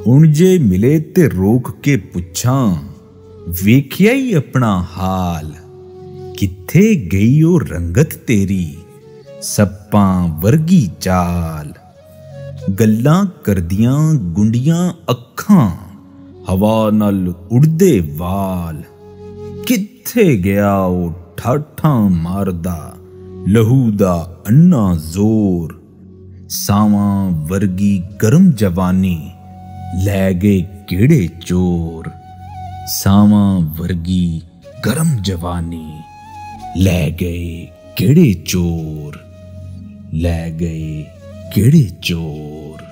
हुण जे मिले ते रोक के पुछां, वेख्या ही अपना हाल, कित्थे गई ओ रंगत तेरी, सप्पां वर्गी चाल। गल्लां करदियां गुंडियां अखां, हवा नाल उड़दे वाल। कित्थे गया ओ ठाठां मारदा, लहू दा अन्ना जोर। सावां वर्गी गर्म जवानी, लै गए केड़े चोर। सावां वर्गी गर्म जवानी, लै गए केड़े चोर, लै गए केड़े चोर।